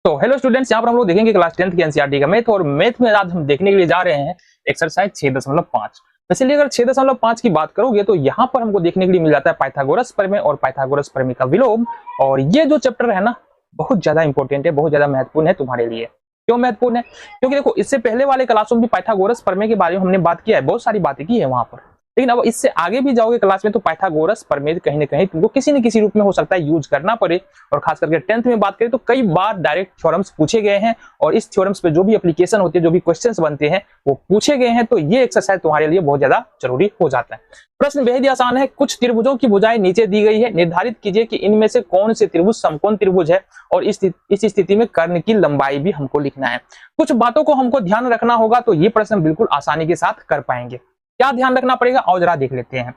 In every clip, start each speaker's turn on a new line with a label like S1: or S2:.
S1: तो hello students, यहाँ पर हम लोग देखेंगे क्लास 10th की एनसीईआरटी का मैथ, और मैथ में आज हम देखने के लिए जा रहे हैं एक्सरसाइज 6.5। इसलिए अगर 6.5 की बात करोगे तो यहाँ पर हमको देखने के लिए मिल जाता है पाइथागोरस प्रमेय और पाइथागोरस प्रमेय का विलोम। और ये जो चैप्टर है ना, बहुत ज्यादा इंपॉर्टेंट है, बहुत ज्यादा महत्वपूर्ण है तुम्हारे लिए। क्यों महत्वपूर्ण है? क्योंकि देखो, इससे पहले वाले क्लासों में पाइथागोरस प्रमेय के बारे में हमने बात किया है, बहुत सारी बातें की है वहां पर, लेकिन अब इससे आगे भी जाओगे क्लास में तो पाइथागोरस प्रमेय कहीं ना कहीं तुमको किसी न किसी रूप में हो सकता है यूज करना पड़े। और खास करके 10th में बात करें तो कई बार डायरेक्ट थ्योरम्स पूछे गए हैं, और इस थ्योरम्स पे जो भी एप्लीकेशन होती है, जो भी क्वेश्चंस बनते हैं वो पूछे गए हैं, तो ये एक्सरसाइज तुम्हारे लिए बहुत ज्यादा जरूरी हो जाता है। प्रश्न बेहद ही आसान है। कुछ त्रिभुजों की भुजाएं नीचे दी गई है, निर्धारित कीजिए कि इनमें से कौन से त्रिभुज समकोण त्रिभुज है, और इस स्थिति में कर्ण की लंबाई भी हमको लिखना है। कुछ बातों को हमको ध्यान रखना होगा, तो ये प्रश्न बिल्कुल आसानी के साथ कर पाएंगे। क्या ध्यान रखना पड़ेगा और जरा देख लेते हैं।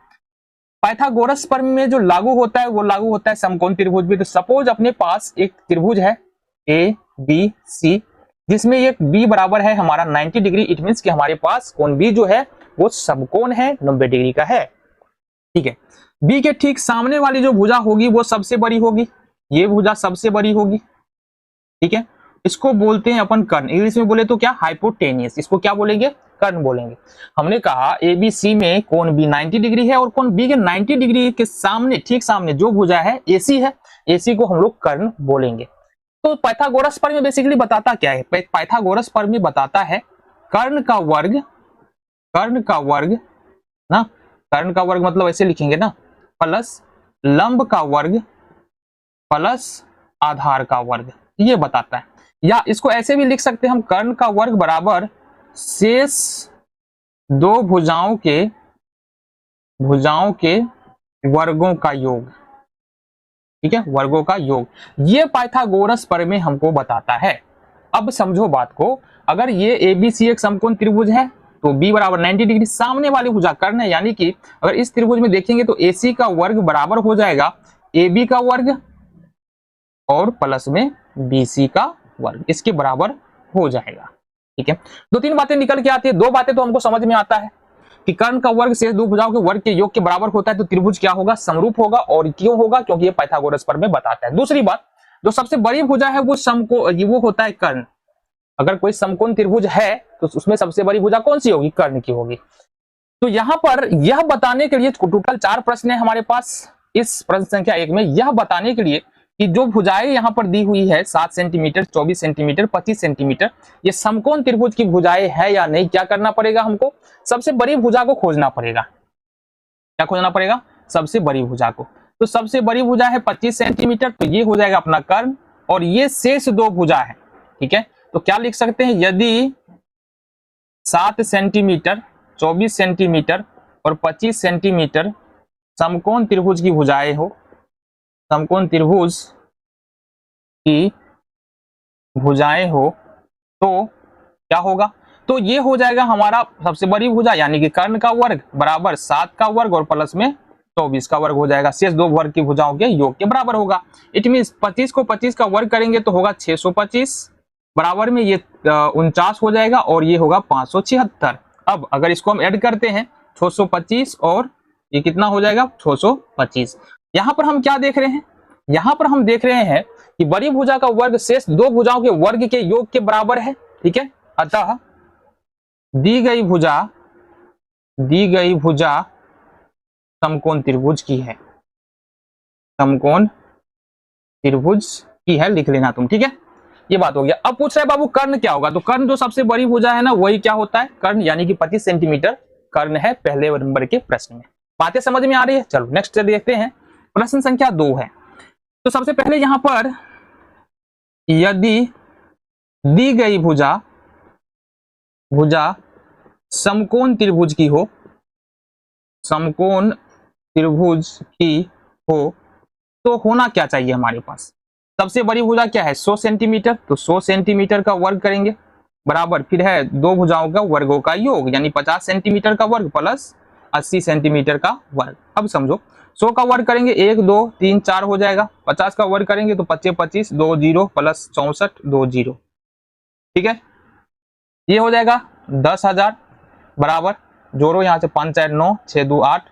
S1: पाइथागोरस प्रमेय में जो लागू होता है वो लागू होता है समकोण त्रिभुज भी। तो सपोज अपने पास एक त्रिभुज है ए बी सी, जिसमें एक बी बराबर है हमारा 90 डिग्री। इट मींस कि हमारे पास कोण बी जो है वो समकोण है, 90 डिग्री का है। ठीक है, बी के ठीक सामने वाली जो भुजा होगी वो सबसे बड़ी होगी, ये भुजा सबसे बड़ी होगी। ठीक है, इसको बोलते हैं अपन कर्ण। इंग्लिश में बोले तो क्या? हाइपोटेनियस। इसको क्या बोलेंगे? कर्ण बोलेंगे। हमने कहा ए बी सी में कोण बी 90 डिग्री है, और कोण बी के 90 डिग्री के सामने, ठीक सामने जो भुजा है एसी है, एसी को हम लोग कर्ण बोलेंगे। तो पाइथागोरस प्रमेय बेसिकली बताता क्या है? पाइथागोरस प्रमेय बताता है कर्ण का वर्ग ना, कर्ण का वर्ग मतलब ऐसे लिखेंगे ना, प्लस लंब का वर्ग प्लस आधार का वर्ग, ये बताता है। या इसको ऐसे भी लिख सकते हैं हम, कर्ण का वर्ग बराबर शेष दो भुजाओं के वर्गों का योग। ठीक है, वर्गों का योग, ये पाइथागोरस प्रमेय हमको बताता है। अब समझो बात को, अगर ये एबीसी एक समकोण त्रिभुज है तो बी बराबर 90 डिग्री, सामने वाली भुजा कर्ण है, यानी कि अगर इस त्रिभुज में देखेंगे तो एसी का वर्ग बराबर हो जाएगा एबी का वर्ग और प्लस में बीसी का वर्ग, इसके बराबर हो जाएगा। ठीक है, दो तीन बातें निकल के आती है। दो बातें तो हमको समझ में आता है कि कर्ण का वर्ग शेष दो भुजाओं के वर्ग के योग के बराबर होता है, तो त्रिभुज क्या होगा? समरूप होगा। और क्यों होगा? क्योंकि ये पाइथागोरस प्रमेय बताता है। दूसरी बात, जो सबसे बड़ी भुजा है वो होता है कर्ण। अगर कोई समकोण त्रिभुज है तो उसमें सबसे बड़ी भुजा कौन सी होगी? कर्ण की होगी। तो यहां पर यह बताने के लिए टोटल 4 प्रश्न है हमारे पास इस प्रश्न संख्या 1 में, यह बताने के लिए कि जो भुजाएं यहां पर दी हुई है 7 सेंटीमीटर, 24 सेंटीमीटर, 25 सेंटीमीटर, ये समकोण त्रिभुज की भुजाएं है या नहीं, क्या करना पड़ेगा हमको? सबसे बड़ी भुजा को खोजना पड़ेगा। क्या खोजना पड़ेगा? सबसे बड़ी भुजा को। तो सबसे बड़ी भुजा है 25 सेंटीमीटर, तो ये हो जाएगा अपना कर्ण, और ये शेष दो भुजा है। ठीक है, तो क्या लिख सकते हैं? यदि 7 सेंटीमीटर, 24 सेंटीमीटर और 25 सेंटीमीटर समकोण त्रिभुज की भुजाएं हो, समकोण त्रिभुज की भुजाएं हो, तो क्या होगा? तो ये हो जाएगा हमारा सबसे बड़ी भुजा यानी कि कर्ण का वर्ग बराबर 7 का वर्ग और प्लस में 24 का वर्ग हो जाएगा, शेष दो वर्ग की भुजाओं के योग के बराबर होगा। इट मींस 25 को 25 का वर्ग करेंगे तो होगा 625, बराबर में ये 49 हो जाएगा, और ये होगा 576। अब अगर इसको हम ऐड करते हैं 625 और ये कितना हो जाएगा? 625। यहां पर हम क्या देख रहे हैं? यहां पर हम देख रहे हैं कि बड़ी भुजा का वर्ग शेष दो भुजाओं के वर्ग के योग के बराबर है। ठीक है, अतः दी गई भुजा समकोण त्रिभुज की है, समकोण त्रिभुज की है, लिख लेना तुम। ठीक है, ये बात हो गया। अब पूछ रहा है बाबू कर्ण क्या होगा? तो कर्ण जो सबसे बड़ी भुजा है ना, वही क्या होता है? कर्ण, यानी कि 25 सेंटीमीटर कर्ण है पहले नंबर के प्रश्न में। बातें समझ में आ रही है? चलो नेक्स्ट देखते हैं, प्रश्न संख्या 2 है। तो सबसे पहले यहां पर यदि दी गई भुजा समकोण त्रिभुज की हो, समकोण त्रिभुज की हो, तो होना क्या चाहिए हमारे पास? सबसे बड़ी भुजा क्या है? 100 सेंटीमीटर, तो 100 सेंटीमीटर का वर्ग करेंगे बराबर, फिर है दो भुजाओं का वर्गों का योग, यानी 50 सेंटीमीटर का वर्ग प्लस 80 सेंटीमीटर का वर्ग। अब समझो 100 का वर्ग करेंगे 1 2 3 4 हो जाएगा, 50 का वर्ग करेंगे तो 25 25 2 0 प्लस 64 2 0। ठीक है, ये हो जाएगा 10,000 बराबर, जोड़ो यहाँ से 5 4 9 6 2 8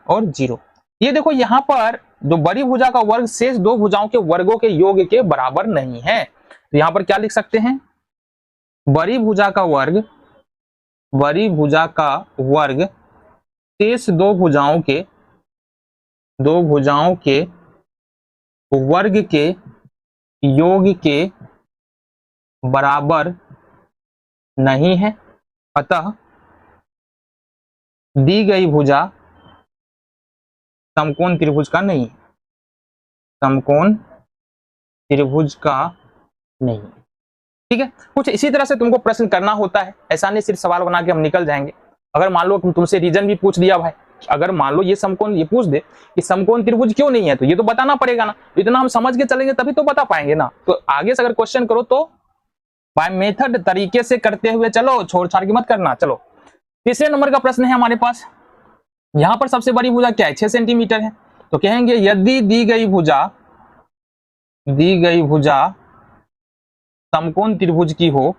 S1: और 0। ये देखो यहाँ पर जो बड़ी भुजा का वर्ग शेष दो भुजाओं के वर्गों के योग के बराबर नहीं है, तो यहां पर क्या लिख सकते हैं, बड़ी भुजा का वर्ग, बड़ी भुजा का वर्ग शेष दो भुजाओं के वर्ग के योग के बराबर नहीं है, अतः दी गई भुजा समकोण त्रिभुज का नहीं है, समकोण त्रिभुज का नहीं। ठीक है, कुछ इसी तरह से तुमको प्रश्न करना होता है, ऐसा नहीं सिर्फ सवाल बना के हम निकल जाएंगे। अगर मान लो तुमसे रीजन भी पूछ दिया भाई, अगर मान लो ये समकोण, ये पूछ दे कि समकोण त्रिभुज क्यों नहीं है, तो ये तो बताना पड़ेगा ना, इतना हम समझ के चलेंगे तभी तो बता पाएंगे ना। तो आगे से अगर क्वेश्चन करो तो बाय मेथड तरीके से करते हुए चलो, छोड़ छाड़ के मत करना। चलो तीसरे नंबर का प्रश्न है हमारे पास, यहां पर सबसे बड़ी भुजा क्या है, 6 सेंटीमीटर है। तो कहेंगे यदि दी गई भुजा समकोण त्रिभुज की हो,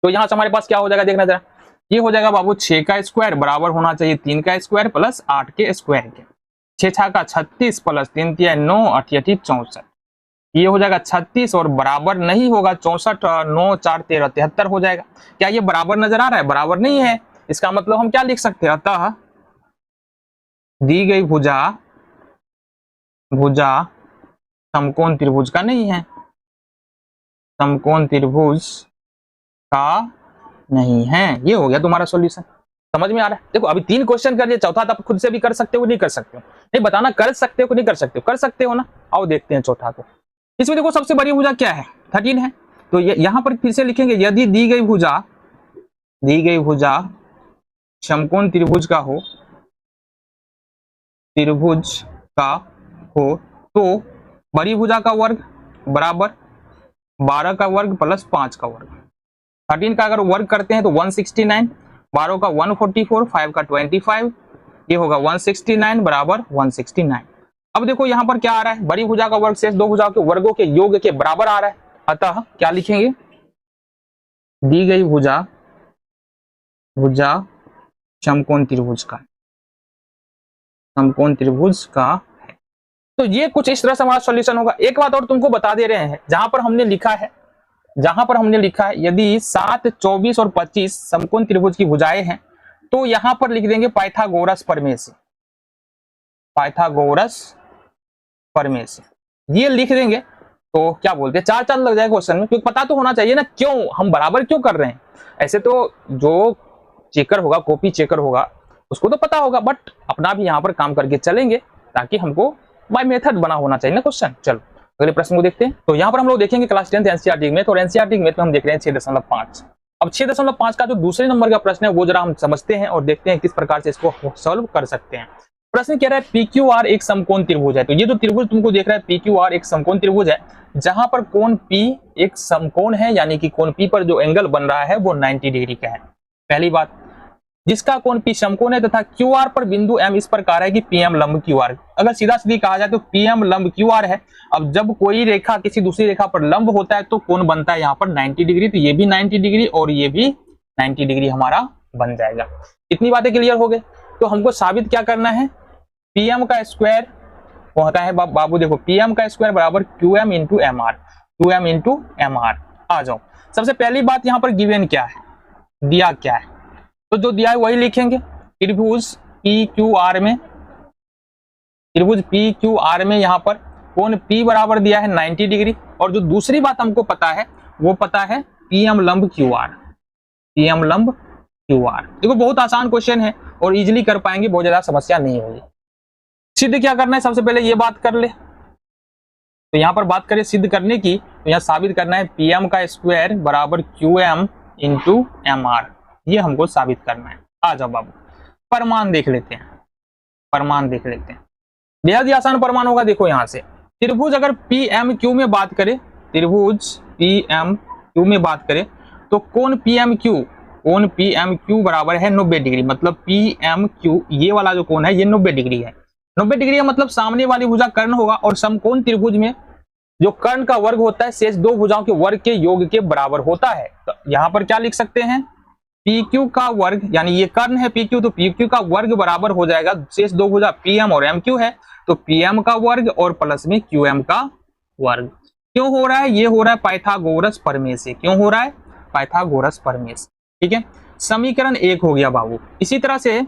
S1: तो यहां से हमारे पास क्या हो जाएगा, देखना जरा, ये हो जाएगा बाबू 6 का स्क्वायर बराबर होना चाहिए 3 का स्क्वायर प्लस 8 के स्क्वायर के। 6 6 का 36 प्लस 3 3 9 8 8 64, ये हो जाएगा 36 और बराबर नहीं होगा 64, 9 4 13 73 हो जाएगा। क्या ये बराबर नजर आ रहा है, बराबर नहीं है, इसका मतलब हम क्या लिख सकते हैं, अतः दी गई भुजा समकोण त्रिभुज का नहीं है, समकोण त्रिभुज का नहीं है। ये हो गया तुम्हारा सॉल्यूशन, समझ में आ रहा है। देखो अभी 3 क्वेश्चन कर लिए, चौथा तो आप खुद से भी कर सकते हो, नहीं कर सकते हो, नहीं बताना कर सकते हो नहीं कर सकते हो, कर सकते हो ना। आओ देखते हैं चौथा को। इसमें देखो सबसे बड़ी भुजा क्या है, 13 है। तो यहां पर फिर से लिखेंगे यदि दी गई भुजा समकोण त्रिभुज का हो तो बड़ी भुजा का वर्ग बराबर 12 का वर्ग प्लस 5 का वर्ग। 13 का अगर वर्ग करते हैं तो 169, 12 का 144, 5 का 25, ये होगा 169 बराबर 169। अब देखो यहां पर क्या आ रहा है, बड़ी भुजा का वर्ग शेष दो भुजाओं के वर्गों के योग के बराबर आ रहा है, अतः क्या लिखेंगे, दी गई भुजा समकोण त्रिभुज का है। तो ये कुछ इस तरह से हमारा सॉल्यूशन होगा। एक बात और तुमको बता दे रहे हैं, जहां पर हमने लिखा है यदि 7, 24 और 25 समकोण त्रिभुज की भुजाएं हैं, तो यहां पर लिख देंगे पाइथागोरस प्रमेय से, ये लिख देंगे। तो क्या बोलते हैं, 4 चांद लग जाएगा क्वेश्चन में, क्योंकि पता तो होना चाहिए ना क्यों हम बराबर क्यों कर रहे हैं। ऐसे तो जो चेकर होगा, कॉपी चेकर होगा, उसको तो पता होगा, बट अपना भी यहाँ पर काम करके चलेंगे ताकि हमको बाय मेथड बना होना चाहिए ना क्वेश्चन। चलो अगले प्रश्न को देखते हैं। तो यहाँ पर हम लोग देखेंगे क्लास 10th एनसीईआरटी मैथ, और एनसीईआरटी मैथ में हम देख रहे हैं 6.5। अब 6.5 का जो दूसरे नंबर का प्रश्न है वो जरा हम समझते हैं और देखते हैं किस प्रकार से इसको सॉल्व कर सकते हैं। प्रश्न कह रहा है PQR एक समकोण त्रिभुज है। तो ये जो त्रिभुज तुमको देख रहा है PQR एक समकोण त्रिभुज है, जहां पर कोण P एक समकोण है, यानी कि कोण P पर जो एंगल बन रहा है वो 90 डिग्री का है। पहली बात, जिसका कोण P समकोण है तथा QR पर बिंदु M इस प्रकार है कि PM लंब QR। अगर सीधा सीधी कहा जाए तो PM लंब QR है। अब जब कोई रेखा किसी दूसरी रेखा पर लंब होता है तो कोण बनता है यहाँ पर 90 डिग्री, तो ये भी 90 डिग्री और ये भी 90 डिग्री हमारा बन जाएगा। इतनी बातें क्लियर हो गई। तो हमको साबित क्या करना है, PM का स्क्वायर होता है बाबू, देखो PM का स्क्वायर बराबर QM इंटू MR। आ जाओ, सबसे पहली बात यहाँ पर गिवन क्या है, दिया क्या है, तो जो दिया है वही लिखेंगे। त्रिभुज PQR में यहाँ पर कोण P बराबर दिया है 90 डिग्री, और जो दूसरी बात हमको पता है वो पता है PM लंब QR। देखो बहुत आसान क्वेश्चन है और इजीली कर पाएंगे, बहुत ज्यादा समस्या नहीं होगी। सिद्ध क्या करना है, सबसे पहले ये बात कर ले। तो यहाँ पर बात करें सिद्ध करने की, तो यहाँ साबित करना है PM का स्क्वायर बराबर QM इंटू MR, ये हमको साबित करना है। आ जाओ बाबू, प्रमाण देख लेते हैं। बेहद ही आसान प्रमाण होगा। देखो यहाँ से त्रिभुज अगर PMQ में बात करें, तो कोण PMQ बराबर है 90 डिग्री। मतलब PMQ ये वाला जो कोण है ये 90 डिग्री है। 90 डिग्री का मतलब सामने वाली भुजा कर्ण होगा, और समकोण त्रिभुज में जो कर्ण का वर्ग होता है शेष दो भुजाओं के वर्ग के योग के बराबर होता है। तो यहाँ पर क्या लिख सकते हैं, PQ का वर्ग, यानी ये कर्ण है PQ, तो PQ का वर्ग बराबर हो जाएगा शेष दो भुजा PM और MQ है, तो PM का वर्ग और प्लस में QM का वर्ग। क्यों हो रहा है? ये हो रहा है पाइथागोरस प्रमेय से। क्यों हो रहा है? पाइथागोरस प्रमेय से। ठीक है, समीकरण 1 हो गया बाबू। इसी तरह से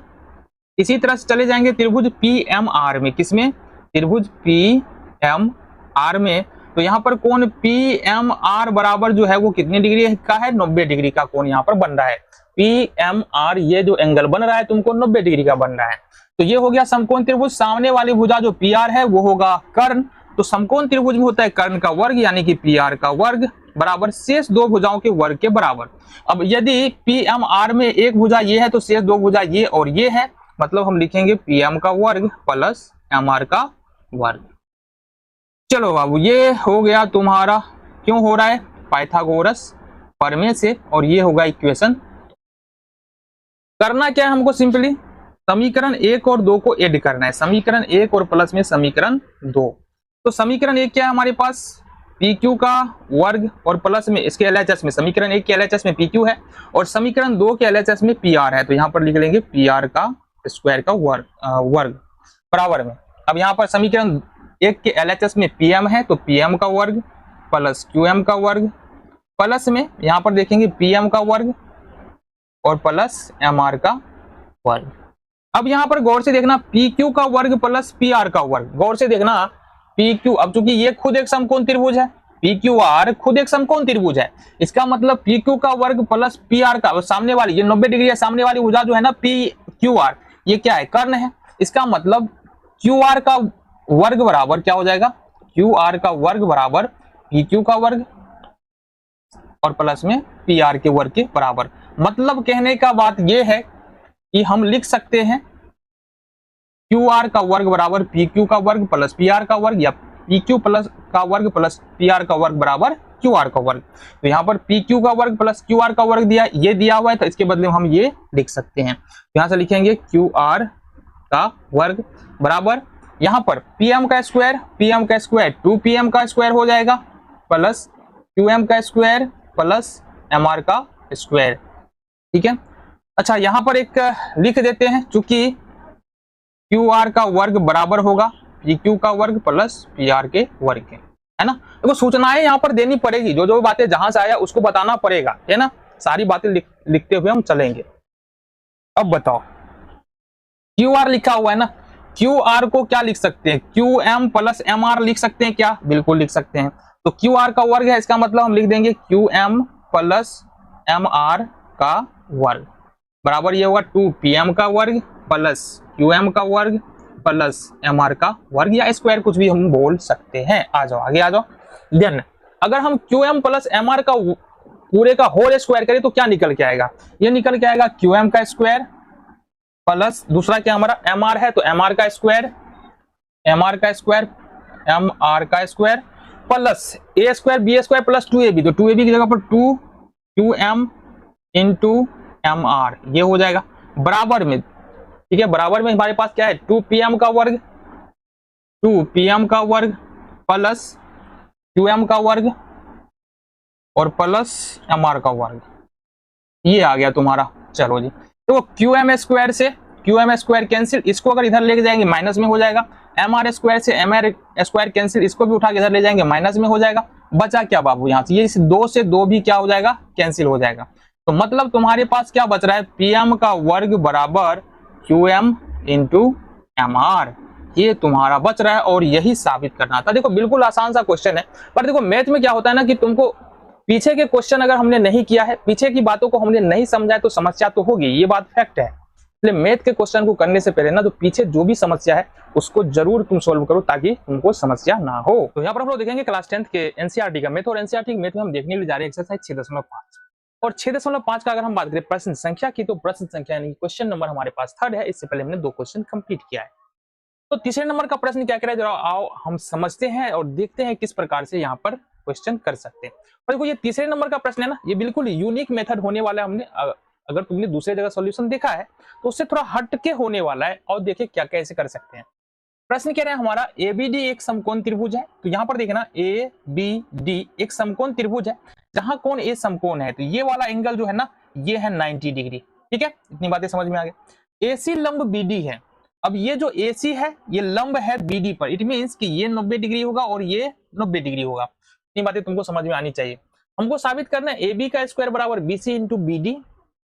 S1: चले जाएंगे त्रिभुज PMR में। किसमें? त्रिभुज PMR में। तो यहाँ पर कोण PMR बराबर जो है वो कितनी डिग्री का है? 90 डिग्री का कोण यहाँ पर बन रहा है। PMR ये जो एंगल बन रहा है तुमको 90 डिग्री का बन रहा है। तो ये हो गया समकोण त्रिभुज। सामने वाली भुजा जो PR है वो होगा कर्ण। तो समकोण त्रिभुज में होता है कर्ण का वर्ग यानी कि PR का वर्ग बराबर शेष दो भुजाओं के वर्ग के बराबर। अब यदि PMR में एक भुजा ये है तो शेष दो भुजा ये और ये है, मतलब हम लिखेंगे PM का वर्ग प्लस MR का वर्ग। चलो बाबू, ये हो गया तुम्हारा। क्यों हो रहा है? पाइथागोरस प्रमेय से। और ये होगा इक्वेशन। करना क्या है हमको? सिंपली समीकरण 1 और 2 को ऐड करना है। समीकरण 1 और प्लस में समीकरण 2। तो समीकरण 1 क्या है हमारे पास? PQ का वर्ग और प्लस में इसके LHS में, समीकरण 1 के LHS में PQ है और समीकरण 2 के LHS में PR है। तो यहाँ पर लिख लेंगे PR का स्क्वायर का वर्ग बराबर में। अब यहाँ पर समीकरण 1 के LHS में PM है तो PM का वर्ग प्लस QM का वर्ग प्लस में यहाँ पर देखेंगे PM का वर्ग और प्लस MR का वर्ग। अब यहाँ पर गौर से देखना, PQ का वर्ग प्लस PR का वर्ग। गौर से देखना PQ, अब चूंकि ये खुद एक समकोण त्रिभुज है, PQR खुद एक समकोण त्रिभुज है, इसका मतलब PQ का वर्ग प्लस PR का, सामने वाली ये 90 डिग्री है, सामने वाली भुजा जो है ना PQR ये क्या है? कर्ण है। इसका मतलब QR का वर्ग बराबर क्या हो जाएगा? QR का वर्ग बराबर PQ का वर्ग और प्लस में PR के वर्ग के बराबर। मतलब कहने का बात यह है कि हम लिख सकते हैं QR का वर्ग बराबर PQ का वर्ग प्लस PR का वर्ग, या PQ प्लस का वर्ग प्लस PR का वर्ग बराबर QR का वर्ग। तो यहाँ पर PQ का वर्ग प्लस QR का वर्ग ये दिया हुआ है, तो इसके बदले में हम ये लिख सकते हैं। यहाँ से लिखेंगे QR का वर्ग बराबर, यहाँ पर PM का स्क्वायर 2PM का स्क्वायर हो जाएगा प्लस QM का स्क्वायर प्लस MR का स्क्वायर। ठीक है, अच्छा यहाँ पर एक लिख देते हैं, चूंकि QR का वर्ग बराबर होगा PQ का वर्ग प्लस PR के वर्ग के, है ना। देखो सूचनाएं यहाँ पर देनी पड़ेगी, जो जो बातें जहां से आया उसको बताना पड़ेगा, है ना। सारी बातें लिखते हुए हम चलेंगे। अब बताओ, QR लिखा हुआ है ना, QR को क्या लिख सकते हैं? QM प्लस MR लिख सकते हैं क्या? बिल्कुल लिख सकते हैं। तो QR का वर्ग है, इसका मतलब हम लिख देंगे QM प्लस MR का वर्ग बराबर ये होगा 2PM का वर्ग प्लस QM का वर्ग प्लस MR का वर्ग, या स्क्वायर कुछ भी हम बोल सकते हैं। आ जाओ आगे आ जाओ। देन अगर हम QM प्लस MR का पूरे का होल स्क्वायर करें तो क्या निकल के आएगा? ये निकल के आएगा QM का स्क्वायर प्लस दूसरा क्या हमारा MR है तो MR का square plus A square B square plus 2AB, तो 2AB की जगह पर 2QM इंटू MR ये हो जाएगा बराबर में। ठीक है, बराबर में हमारे पास क्या है? 2PM का वर्ग प्लस QM का वर्ग और प्लस MR का वर्ग, ये आ गया तुम्हारा। चलो जी, तो QM स्क्वायर से QM स्क्वायर कैंसिल, इसको अगर इधर लेके जाएंगे माइनस में हो जाएगा। MR स्क्वायर से MR स्क्वायर कैंसिल, इसको भी उठा के इधर ले जाएंगे माइनस में हो जाएगा। बचा क्या बाबू? यहाँ से ये इस 2 से 2 भी क्या हो जाएगा? कैंसिल हो जाएगा। तो मतलब तुम्हारे पास क्या बच रहा है? PM का वर्ग बराबर QM इंटू MR, ये तुम्हारा बच रहा है और यही साबित करना था। देखो बिल्कुल आसान सा क्वेश्चन है, पर देखो मैथ में क्या होता है ना कि तुमको पीछे के क्वेश्चन अगर हमने नहीं किया है, पीछे की बातों को हमने नहीं समझा है तो समस्या तो होगी, ये बात फैक्ट है। इसलिए मैथ के क्वेश्चन को करने से पहले ना तो पीछे जो भी समस्या है उसको जरूर तुम सोल्व करो ताकि तुमको समस्या ना हो। तो यहाँ पर हम लोग देखेंगे क्लास 10th के एनसीईआरटी का मैथ, और एनसीईआरटी के मैथ में हम देखने के लिए जा रहे हैं एक्सरसाइज 6.5 और 6.5 का अगर हम बात करें प्रश्न संख्या की, तो प्रश्न संख्या यानी क्वेश्चन नंबर हमारे पास 3rd है। इससे पहले हमने 2 क्वेश्चन कंप्लीट किया है। तो तीसरे नंबर का प्रश्न क्या कह रहा है, जरा आओ हम समझते हैं और देखते हैं किस प्रकार से यहाँ पर क्वेश्चन कर सकते हैं। और देखो ये तीसरे नंबर का प्रश्न है ना, ये बिल्कुल यूनिक मेथड होने वाला है। हमने अगर तुमने दूसरे जगह सॉल्यूशन देखा है तो उससे थोड़ा हटके होने वाला है, और देखिए क्या कैसे कर सकते हैं। प्रश्न कह रहे हैं हमारा ABD एक समकोण त्रिभुज है। तो यहाँ पर देखना ABD एक समकोण त्रिभुज है जहां कोण A समकोण है, तो ये वाला एंगल जो है ना ये है 90 डिग्री। ठीक है, इतनी बातें समझ में आ गई। AC लंब BD है। अब ये जो AC है ये लंब है BD पर, इट मीन्स कि ये 90 डिग्री होगा और ये 90 डिग्री होगा। इतनी बातें तुमको समझ में आनी चाहिए। हमको साबित करना है AB का स्क्वायर बराबर BC into BD,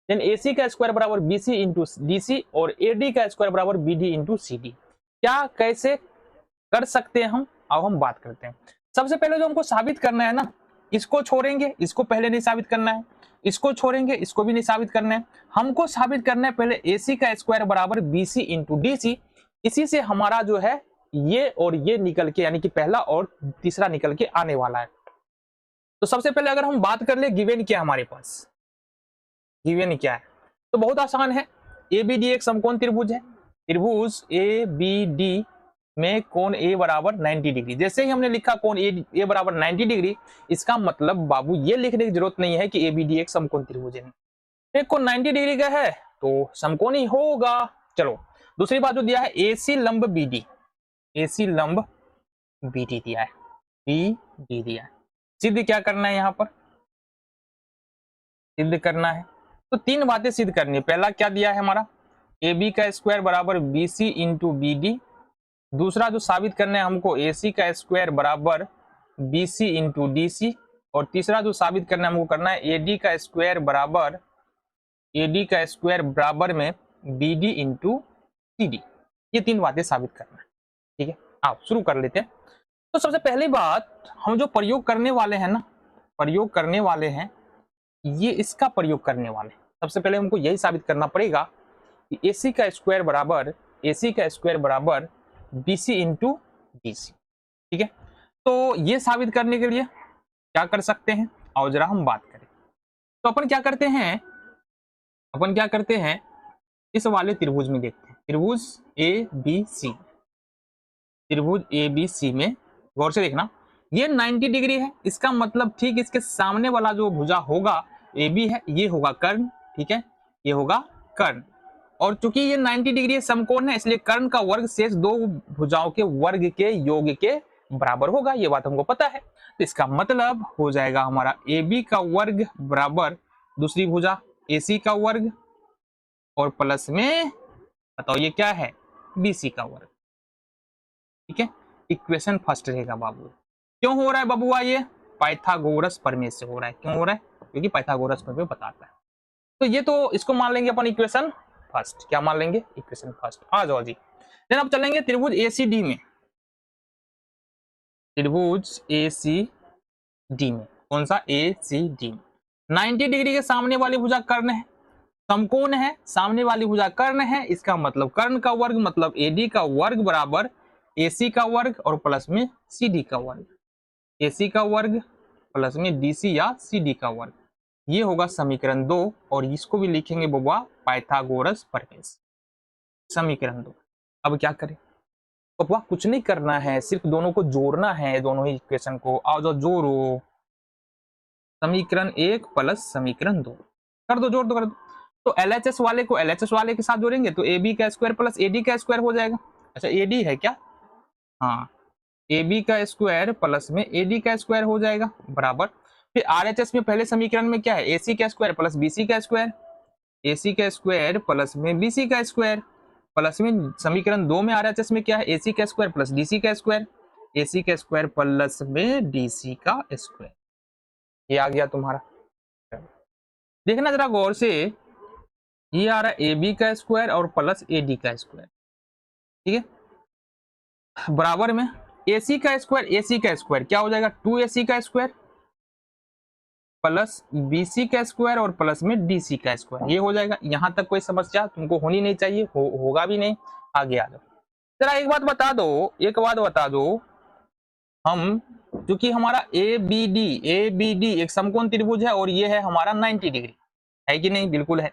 S1: then AC का स्क्वायर बराबर BC इंटू DC और AD का स्क्वायर बराबर BD इंटू CD। क्या कैसे कर सकते हैं हम, अब हम बात करते हैं। सबसे पहले जो हमको साबित करना है ना, इसको छोड़ेंगे, इसको पहले नहीं साबित करना है, इसको छोड़ेंगे, इसको भी नहीं साबित करना है। हमको साबित करना है पहले AC का स्क्वायर बराबर BC इंटू DC। इसी से हमारा जो है ये और ये निकल के, यानी कि पहला और तीसरा निकल के आने वाला है। तो सबसे पहले अगर हम बात कर ले गिवन क्या है हमारे पास, गिवन क्या है, तो बहुत आसान है। ABD एक समकोण त्रिभुज है। त्रिभुज ABD में कोण A बराबर 90 डिग्री। जैसे ही हमने लिखा कोण A बराबर 90 डिग्री, इसका मतलब बाबू ये लिखने की जरूरत नहीं है कि ABD एक समकोण त्रिभुज है। एक कोण 90 डिग्री का है तो समकोण ही होगा। चलो दूसरी बात जो दिया है AC लंब BD, AC लंब BD दिया है, BD दिया है। सिद्ध क्या करना है, यहाँ पर सिद्ध करना है तो तीन बातें सिद्ध करनी है। पहला क्या दिया है हमारा, AB का स्क्वायर बराबर BC इंटू BD। दूसरा जो साबित करना है हमको AC का स्क्वायर बराबर BC इंटू DC। और तीसरा जो साबित करना है हमको करना है AD का स्क्वायर बराबर में BD इंटू CD। ये तीन बातें साबित करना है। ठीक है, आप शुरू कर लेते हैं। तो सबसे पहली बात, हम जो प्रयोग करने वाले हैं ना, प्रयोग करने वाले हैं, ये इसका प्रयोग करने वाले हैं। सबसे पहले हमको यही साबित करना पड़ेगा कि AC का स्क्वायर बराबर BC इंटू DC। ठीक है, तो ये साबित करने के लिए क्या कर सकते हैं, और जरा हम बात करें तो अपन क्या करते हैं, इस वाले त्रिभुज में देखते हैं। त्रिभुज ABC में गौर से देखना, ये 90 डिग्री है। इसका मतलब ठीक इसके सामने वाला जो भुजा होगा AB है, ये होगा कर्ण। ठीक है, ये होगा कर्ण। और चूंकि ये 90 डिग्री समकोण है, इसलिए कर्ण का वर्ग शेष दो भुजाओं के वर्ग के योग के बराबर होगा। ये बात हमको पता है। तो इसका मतलब हो जाएगा हमारा AB का वर्ग बराबर दूसरी भुजा AC का वर्ग और प्लस में बताओ ये क्या है, BC का वर्ग। ठीक है, इक्वेशन फर्स्ट रहेगा बाबू। क्यों हो रहा है बबुआ, ये पाइथागोरस प्रमेय से हो रहा है। क्यों हो रहा है, क्योंकि पाइथागोरस प्रमेय बताता है। तो ये तो इसको मान लेंगे अपन इक्वेशन फर्स्ट। क्या मान लेंगे, इक्वेशन फर्स्ट। आ जाओ जी। देन अब चलेंगे त्रिभुज ACD में। त्रिभुज ACD में कौन सा, ACD में 90 डिग्री के सामने वाली भुजा कर्ण है, समकोण है, सामने वाली भुजा कर्ण है। इसका मतलब कर्ण का वर्ग मतलब AD का वर्ग बराबर AC का वर्ग और प्लस में CD का वर्ग। AC का वर्ग प्लस में DC या CD का वर्ग, ये होगा समीकरण 2। और इसको भी लिखेंगे बबुआ पाइथागोरस प्रमेय, समीकरण 2। अब क्या करें बबुआ, कुछ नहीं करना है, सिर्फ दोनों को जोड़ना है, दोनों ही इक्वेशन को। आओ जो जोड़ो, समीकरण 1 प्लस समीकरण 2 कर दो, जोड़ दो, कर दो। तो LHS वाले को LHS वाले के साथ जोड़ेंगे तो AB का स्क्वायर प्लस AD का स्क्वायर हो जाएगा। अच्छा AD है क्या, हाँ, AB का स्क्वायर प्लस में AD का स्क्वायर हो जाएगा बराबर। फिर RHS में पहले समीकरण में क्या है, AC का स्क्वायर प्लस BC का स्क्वायर, AC का स्क्वायर प्लस में BC का स्क्वायर प्लस में समीकरण 2 में RHS में क्या है, AC का स्क्वायर प्लस DC का स्क्वायर, AC का स्क्वायर प्लस में DC का स्क्वायर। ये आ गया तुम्हारा। देखना जरा गौर से, ये आ रहा है AB का स्क्वायर और प्लस AD का स्क्वायर। ठीक है, बराबर में AC का स्क्वायर क्या हो जाएगा, 2AC का स्क्वायर प्लस BC का स्क्वायर और प्लस में DC का स्क्वायर। ये हो जाएगा। यहां तक कोई समस्या तुमको होनी नहीं चाहिए, होगा भी नहीं। आगे आ जाओ जरा, एक बात बता दो, हम क्योंकि हमारा ABD एक समकोण त्रिभुज है और ये है हमारा 90 डिग्री, है कि नहीं, बिल्कुल है।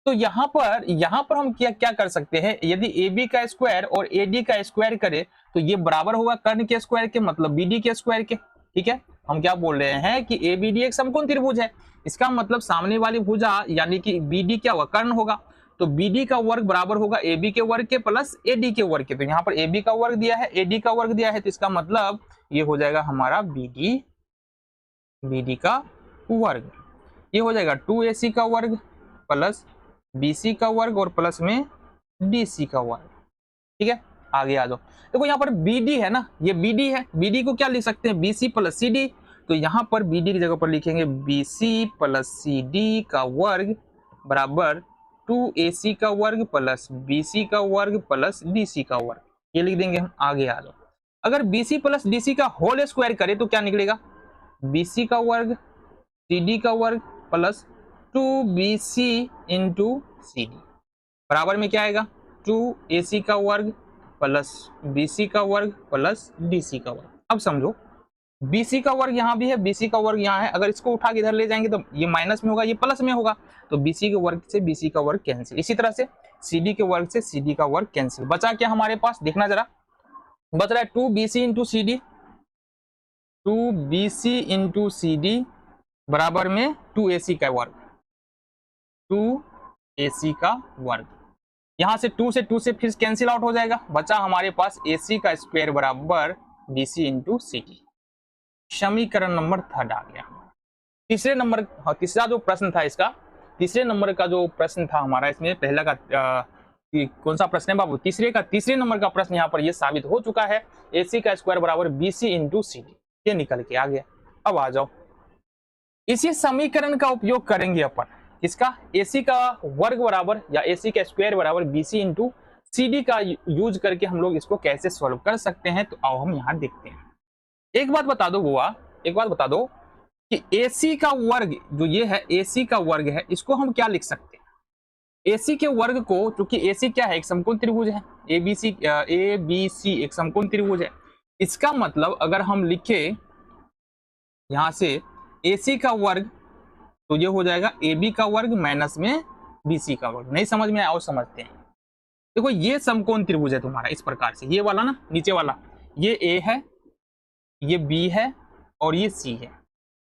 S1: तो यहाँ पर हम क्या कर सकते हैं, यदि AB का स्क्वायर और AD का स्क्वायर करे तो ये बराबर होगा कर्ण के स्क्वायर के, मतलब BD के स्क्वायर के। ठीक है, हम क्या बोल रहे हैं कि ABD एक समकोण त्रिभुज है, इसका मतलब सामने वाली भुजा यानी कि BD क्या होगा, कर्ण होगा। तो BD का वर्ग बराबर होगा AB के वर्ग के प्लस AD के वर्ग के। तो यहाँ पर AB का वर्ग दिया है, AD का वर्ग दिया है, तो इसका मतलब ये हो जाएगा हमारा BD का वर्ग। ये हो जाएगा 2ac का वर्ग प्लस bc का वर्ग और प्लस में dc का वर्ग। ठीक है, आगे आ जाओ। देखो यहाँ पर bd है ना, ये bd है, bd को क्या लिख सकते हैं, bc प्लस cd। तो यहाँ पर bd की जगह पर लिखेंगे bc प्लस cd का वर्ग बराबर 2ac का वर्ग प्लस bc का वर्ग प्लस dc का वर्ग, ये लिख देंगे हम। आगे आ जाओ, अगर bc प्लस dc का होल स्क्वायर करें तो क्या निकलेगा, bc का वर्ग cd का वर्ग plus 2bc into c d बराबर में क्या आएगा, 2ac का वर्ग प्लस bc का वर्ग प्लस dc का वर्ग। अब समझो bc का वर्ग यहाँ भी है, bc का वर्ग यहाँ है, अगर इसको उठा के इधर ले जाएंगे तो ये माइनस में होगा, ये प्लस में होगा, तो bc के वर्ग से bc का वर्ग कैंसिल। इसी तरह से cd के वर्ग से cd का वर्ग कैंसिल। बचा क्या हमारे पास, देखना जरा, बच रहा है 2bc into c d, 2bc into c d बराबर में 2ac का वर्ग, 2ac का वर्ग। यहां से 2 से फिर कैंसिल आउट हो जाएगा, बचा हमारे पास ac का स्क्वायर बराबर bc इंटू सी डी। समीकरण नंबर 3 आ गया। तीसरे नंबर, तीसरा जो प्रश्न था इसका, तीसरे नंबर का जो प्रश्न था हमारा, इसमें पहला का कौन सा प्रश्न है बाबू, तीसरे नंबर का प्रश्न यहाँ पर ये साबित हो चुका है, ac का स्क्वायर बराबर bc इंटू सी डी, ये निकल के आ गया। अब आ जाओ, इसी समीकरण का उपयोग करेंगे अपन, इसका ac का वर्ग बराबर या ac का स्क्वायर बराबर bc इंटू सी डी का यूज करके हम लोग इसको कैसे सॉल्व कर सकते हैं। तो आओ हम यहाँ देखते हैं। एक बात बता दो बुआ, एक बात बता दो कि ac का वर्ग जो ये है, ac का वर्ग है, इसको हम क्या लिख सकते हैं, ac के वर्ग को, क्योंकि ac क्या है, एक समकोण त्रिभुज है, ABC एक समकोण त्रिभुज है। इसका मतलब अगर हम लिखे यहां से AC का वर्ग, तो ये हो जाएगा AB का वर्ग माइनस में BC का वर्ग। नहीं समझ में आओ, समझते हैं। देखो ये समकोण त्रिभुज है तुम्हारा इस प्रकार से, ये वाला ना, नीचे वाला, ये A है, ये B है और ये C है,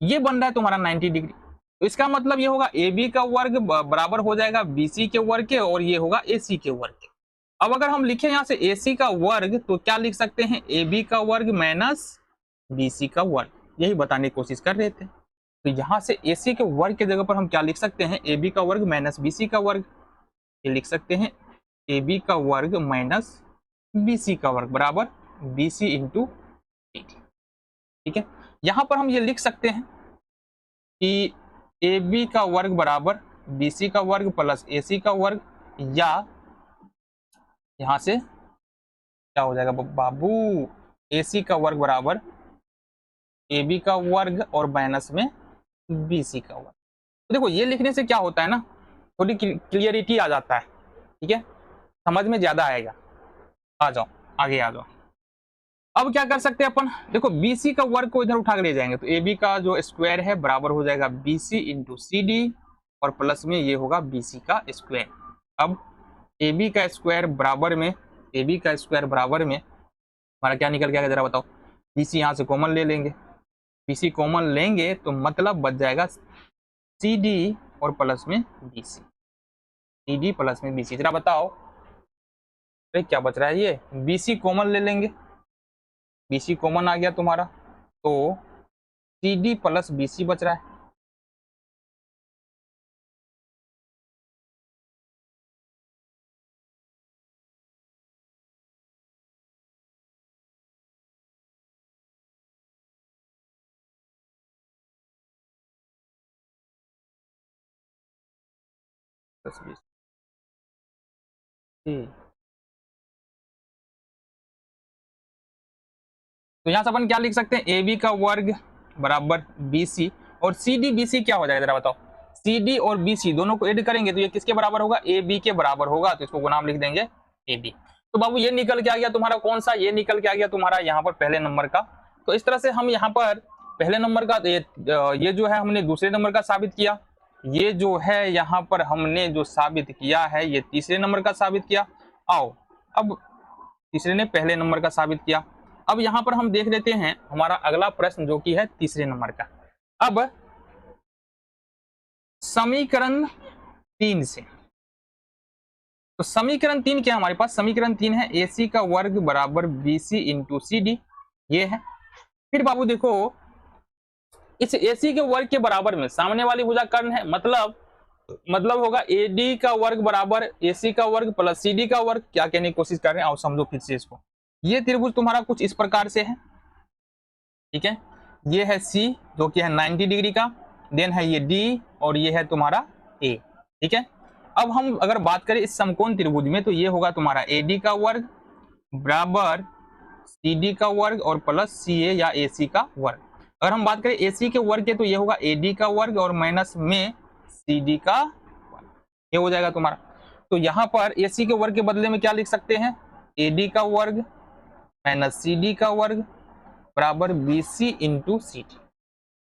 S1: ये बन रहा है तुम्हारा 90 डिग्री। तो इसका मतलब ये होगा AB का वर्ग बराबर हो जाएगा BC के वर्ग के, और ये होगा AC के वर्ग के। अब अगर हम लिखें यहाँ से AC का वर्ग, तो क्या लिख सकते हैं, AB का वर्ग माइनस BC का वर्ग, यही बताने की कोशिश कर रहे थे। तो यहाँ से AC के वर्ग के जगह पर हम क्या लिख सकते हैं, AB का वर्ग माइनस BC का वर्ग, ये लिख सकते हैं AB का वर्ग माइनस BC का वर्ग बराबर BC इंटू सी डी। ठीक है, यहाँ पर हम ये लिख सकते हैं कि AB का वर्ग बराबर BC का वर्ग प्लस AC का वर्ग, या यहाँ से क्या हो जाएगा बाबू, AC का वर्ग बराबर AB का वर्ग और माइनस में BC का वर्ग। तो देखो ये लिखने से क्या होता है ना, थोड़ी क्लियरिटी आ जाता है, ठीक है, समझ में ज्यादा आएगा। आ जाओ आगे आ जाओ। अब क्या कर सकते हैं अपन, देखो BC का वर्ग को इधर उठा के ले जाएंगे, तो AB का जो स्क्वायर है बराबर हो जाएगा BC इंटू सी डी, और प्लस में ये होगा BC का स्क्वायर। अब AB का स्क्वायर बराबर में, AB का स्क्वायर बराबर में हमारा क्या निकल गया जरा बताओ, BC यहाँ से कॉमन ले लेंगे, BC कॉमन लेंगे तो मतलब बच जाएगा CD और प्लस में BC, CD प्लस में BC। जरा बताओ अरे क्या बच रहा है, ये BC कॉमन ले लेंगे, BC कॉमन आ गया तुम्हारा, तो CD प्लस BC बच रहा है। प्लस 20 तो यहाँ से अपन क्या लिख सकते हैं, AB का वर्ग बराबर BC, और CD BC क्या हो जाएगा जरा बताओ, CD और BC दोनों को ऐड करेंगे तो ये किसके बराबर होगा, AB के बराबर होगा, तो इसको नाम लिख देंगे AB। तो बाबू ये निकल के आ गया तुम्हारा कौन सा, ये निकल के आ गया तुम्हारा यहाँ पर पहले नंबर का। तो इस तरह से हम यहाँ पर पहले नंबर का ये जो है हमने दूसरे नंबर का साबित किया, ये जो है यहाँ पर हमने जो साबित किया है ये तीसरे नंबर का साबित किया। आओ अब तीसरे ने पहले नंबर का साबित किया। अब यहाँ पर हम देख लेते हैं हमारा अगला प्रश्न जो कि है तीसरे नंबर का। अब समीकरण 3 से, तो समीकरण 3 क्या हमारे पास, समीकरण 3 है AC का वर्ग बराबर BC इंटू सी डी, ये है। फिर बाबू देखो इस AC के वर्ग के बराबर में सामने वाली भुजा कर्ण है, मतलब होगा AD का वर्ग बराबर AC का वर्ग प्लस CD का वर्ग। क्या कहने की कोशिश कर रहे हैं, आओ समझो फिर से इसको। ये त्रिभुज तुम्हारा कुछ इस प्रकार से है, ठीक है। ये है C जो कि है 90 डिग्री का, देन है ये D और ये है तुम्हारा A, ठीक है। अब हम अगर बात करें इस समकोण त्रिभुज में तो ये होगा तुम्हारा AD का वर्ग बराबर CD का वर्ग और प्लस CA या AC का वर्ग। अगर हम बात करें AC के वर्ग के तो ये होगा AD का वर्ग और माइनस में CD का वर्ग, ये हो जाएगा तुम्हारा। तो यहाँ पर AC के वर्ग के बदले में क्या लिख सकते हैं, AD का वर्ग माइनस CD का वर्ग बराबर BC इंटू CD।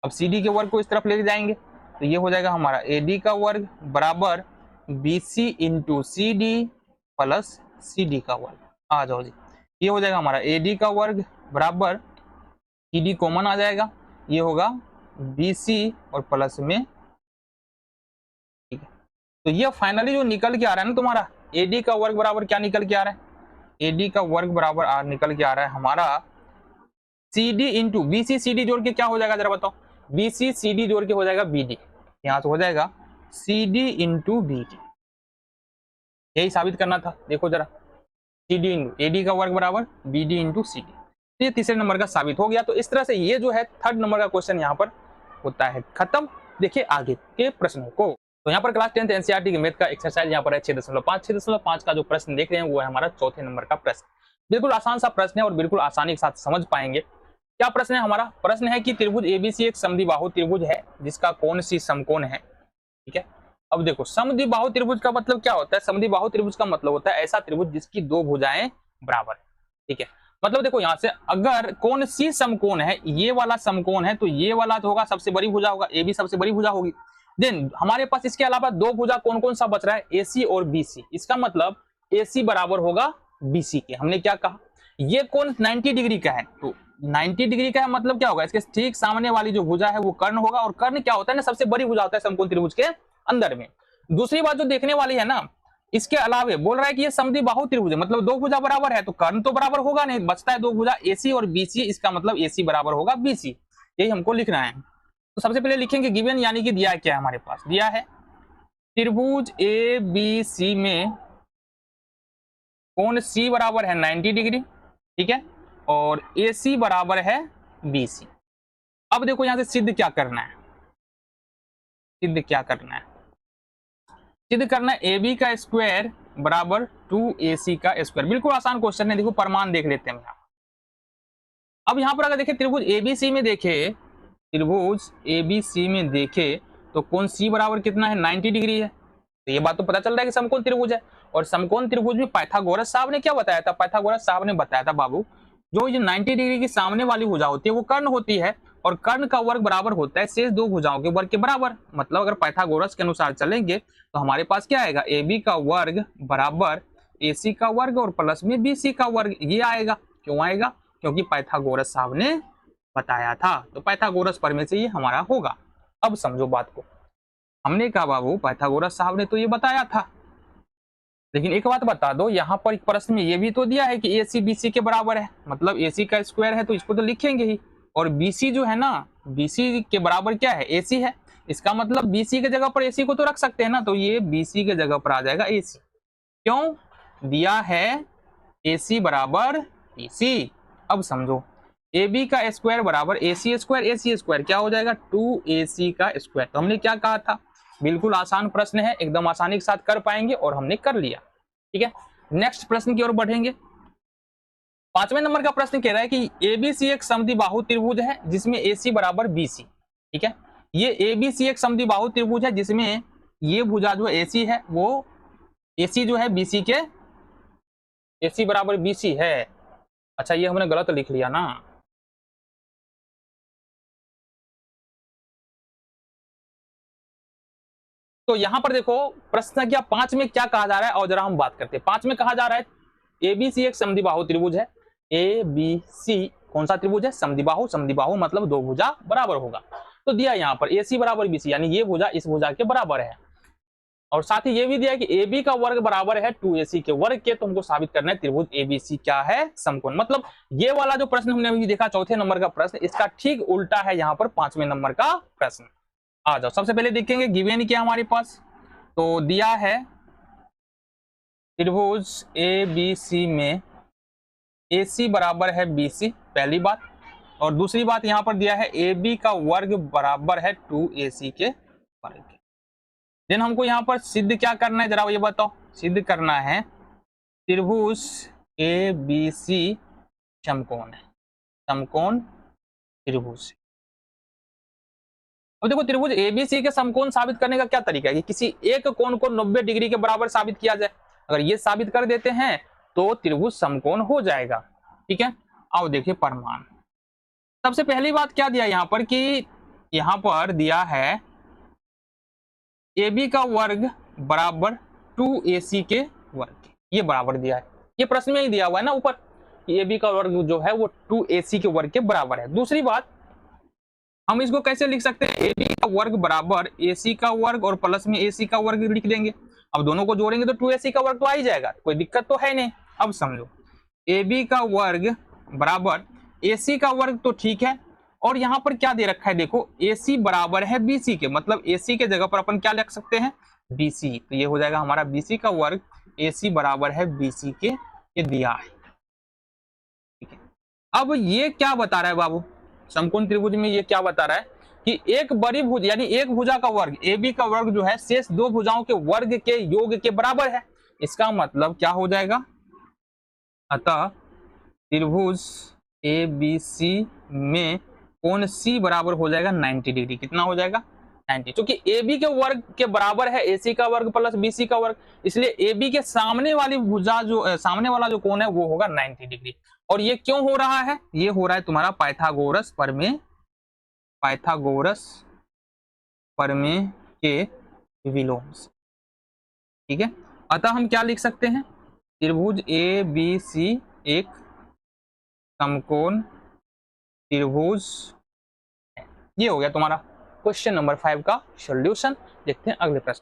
S1: अब CD के वर्ग को इस तरफ लेके जाएंगे तो ये हो जाएगा हमारा AD का वर्ग बराबर BC into CD plus CD का वर्ग। आ जाओ जी, ये हो जाएगा हमारा AD का वर्ग बराबर CD कॉमन आ जाएगा, ये होगा BC और प्लस में, ठीक है। तो ये फाइनली जो निकल के आ रहा है ना तुम्हारा AD का वर्ग बराबर क्या निकल के आ रहा है, AD का वर्ग बराबर निकल के आ रहा है हमारा CD इंटू BC CD जोड़ के क्या हो जाएगा जरा बताओ, BC CD जोड़ के हो जाएगा BD, यहाँ से हो जाएगा CD इंटू BD। यही साबित करना था, देखो जरा CD इंटू AD का वर्ग बराबर BD इंटू CD। ये तीसरे नंबर का साबित हो गया। तो इस तरह से ये जो है थर्ड नंबर का क्वेश्चन यहाँ पर होता है खत्म। देखिए आगे के प्रश्नों को, तो यहाँ पर क्लास 10th NCERT के मैथ का एक्सरसाइज यहाँ पर है 6.5 का जो प्रश्न देख रहे हैं वो है हमारा चौथे नंबर का प्रश्न। बिल्कुल आसान सा प्रश्न है और बिल्कुल आसानी के साथ समझ पाएंगे। क्या प्रश्न है हमारा, प्रश्न है कि त्रिभुज ABC एक समद्विबाहु त्रिभुज है जिसका कोण C समकोण है, ठीक है। अब देखो समद्विबाहु त्रिभुज का मतलब क्या होता है, समद्विबाहु त्रिभुज का मतलब होता है ऐसा त्रिभुज जिसकी दो भुजाएं बराबर है, ठीक है। मतलब देखो यहाँ से अगर कोण C समकोण है, ये वाला समकोण है तो ये वाला तो होगा सबसे बड़ी भुजा होगा, AB सबसे बड़ी भुजा होगी। देन हमारे पास इसके अलावा दो भुजा कौन कौन सा बच रहा है, AC और BC। इसका मतलब AC बराबर होगा BC के। हमने क्या कहा, ये कोण 90 डिग्री का है, तो 90 डिग्री का है मतलब क्या होगा, इसके ठीक सामने वाली जो भुजा है वो कर्ण होगा, और कर्ण क्या होता है ना, सबसे बड़ी भुजा होता है समकोण त्रिभुज के अंदर में। दूसरी बात जो देखने वाली है ना, इसके अलावे बोल रहा है कि ये समद्विबाहु त्रिभुज है, मतलब दो भुजा बराबर है, तो कर्ण तो बराबर होगा नहीं, बचता है दो भुजा AC और BC। इसका मतलब AC बराबर होगा BC, यही हमको लिखना है। तो सबसे पहले लिखेंगे गिवन, यानी कि दिया क्या है हमारे पास, दिया है त्रिभुज ABC में कोण C बराबर है 90 डिग्री, ठीक है, और AC बराबर है BC। अब देखो यहां से सिद्ध क्या करना है, सिद्ध क्या करना है, सिद्ध करना है AB का स्क्वायर बराबर 2AC का स्क्वायर। बिल्कुल आसान क्वेश्चन है, देखो प्रमाण देख लेते हैं हम। अब यहां पर अगर देखें त्रिभुज ABC में देखे, त्रिभुज ABC में देखे तो कोण C बराबर कितना है 90 डिग्री है, तो ये बात तो पता चल रहा है कि समकोण त्रिभुज है। और समकोण त्रिभुज में पाइथागोरस साहब ने क्या बताया था, पाइथागोरस साहब ने बताया था बाबू जो ये 90 डिग्री की सामने वाली भुजा होती है वो कर्ण होती है, और कर्ण का वर्ग बराबर होता है शेष दो भुजाओं के वर्ग के बराबर। मतलब अगर पाइथागोरस के अनुसार चलेंगे तो हमारे पास क्या आएगा, AB का वर्ग बराबर AC का वर्ग और प्लस में BC का वर्ग, ये आएगा। क्यों आएगा, क्योंकि पाइथागोरस साहब ने बताया था, तो पाइथागोरस प्रमेय से ये हमारा होगा। अब समझो बात को, हमने कहा बाबू पाइथागोरस साहब ने तो ये बताया था, लेकिन एक बात बता दो, यहाँ पर एक प्रश्न में ये भी तो दिया है कि AC BC के बराबर है, मतलब AC का स्क्वायर है तो इसको तो लिखेंगे ही, और BC जो है ना, BC के बराबर क्या है, AC है। इसका मतलब BC के जगह पर AC को तो रख सकते हैं ना, तो ये BC के जगह पर आ जाएगा AC। क्यों, दिया है AC बराबर BC। अब समझो AB का स्क्वायर बराबर AC स्क्वायर, AC स्क्वायर क्या हो जाएगा 2AC का स्क्वायर। तो हमने क्या कहा था, बिल्कुल आसान प्रश्न है, एकदम आसानी के साथ कर पाएंगे, और हमने कर लिया, ठीक है। नेक्स्ट प्रश्न की ओर बढ़ेंगे। 5वें नंबर का प्रश्न कह रहा है कि ABC एक समद्विबाहु त्रिभुज है जिसमें AC बराबर BC, ठीक है। ये ABC एक समद्विबाहु त्रिभुज है जिसमें ये भुजा जो AC है वो AC जो है BC के, AC बराबर BC है। अच्छा ये हमने गलत लिख लिया ना, तो यहां पर देखो प्रश्न संख्या 5 में क्या कहा जा रहा है, और जरा हम बात करते हैं। 5 में कहा जा रहा है ABC एक समद्विबाहु त्रिभुज है। ABC कौन सा त्रिभुज है, समद्विबाहु। समद्विबाहु मतलब दो भुजा बराबर होगा। तो दिया यहाँ पर AC बराबर BC, यानी ये भुजा इस भुजा के बराबर है, और साथ ही ये भी दिया है कि AB का वर्ग बराबर है 2AC के वर्ग के, तो हमको साबित करना है त्रिभुज ABC क्या है, समकोण। मतलब ये वाला जो प्रश्न हमने अभी देखा चौथे नंबर का प्रश्न, इसका ठीक उल्टा है यहाँ पर 5वें नंबर का प्रश्न। आ जाओ, सबसे पहले देखेंगे गिवन क्या हमारे पास, तो दिया है त्रिभुज ABC में AC बराबर है BC, पहली बात। और दूसरी बात यहाँ पर दिया है AB का वर्ग बराबर है 2AC के वर्ग के। देन हमको यहाँ पर सिद्ध क्या करना है, जरा ये बताओ। सिद्ध करना है त्रिभुज ABC समकोण है, समकोण त्रिभुज। अब देखो त्रिभुज ABC के समकोण साबित करने का क्या तरीका है कि किसी एक कोण को 90 डिग्री के बराबर साबित किया जाए। अगर ये साबित कर देते हैं तो त्रिभुज समकोण हो जाएगा। ठीक है, आओ देखिए प्रमाण। सबसे पहली बात क्या दिया यहाँ पर कि यहाँ पर दिया है AB का वर्ग बराबर 2AC के वर्ग, ये बराबर दिया है, ये प्रश्न में ही दिया हुआ है ना ऊपर कि AB का वर्ग जो है वो 2AC के वर्ग के बराबर है। दूसरी बात, हम इसको कैसे लिख सकते हैं, AB का वर्ग बराबर AC का वर्ग और प्लस में AC का वर्ग लिख देंगे। अब दोनों को जोड़ेंगे तो 2AC का वर्ग तो आ ही जाएगा, कोई दिक्कत तो है नहीं। अब समझो, AB का वर्ग बराबर AC का वर्ग तो ठीक है, और यहाँ पर क्या दे रखा है देखो, AC बराबर है BC के, मतलब AC के जगह पर अपन क्या लिख सकते हैं, BC। तो ये हो जाएगा हमारा BC का वर्ग, AC बराबर है BC के, ये दिया है। ठीक है, अब ये क्या बता रहा है बाबू, समकोण त्रिभुज में ये क्या बता रहा है कि एक बड़ी भुजा यानी एक भुजा का वर्ग AB का वर्ग जो है शेष दो भुजाओं के वर्ग के योग के बराबर है। इसका मतलब क्या हो जाएगा, अतः त्रिभुज ABC में कोण C बराबर हो जाएगा 90 डिग्री। कितना हो जाएगा, 90, क्योंकि AB के वर्ग के बराबर है AC का वर्ग प्लस BC का वर्ग, इसलिए AB के सामने वाली भुजा जो सामने वाला जो कोण है वो होगा 90 डिग्री। और ये क्यों हो रहा है, ये हो रहा है तुम्हारा पाइथागोरस प्रमेय, पाइथागोरस प्रमेय के विलोम से। ठीक है, अतः हम क्या लिख सकते हैं, त्रिभुज ABC एक समकोण त्रिभुज है। ये हो गया तुम्हारा क्वेश्चन नंबर 5 का सॉल्यूशन। देखते हैं अगले प्रश्न।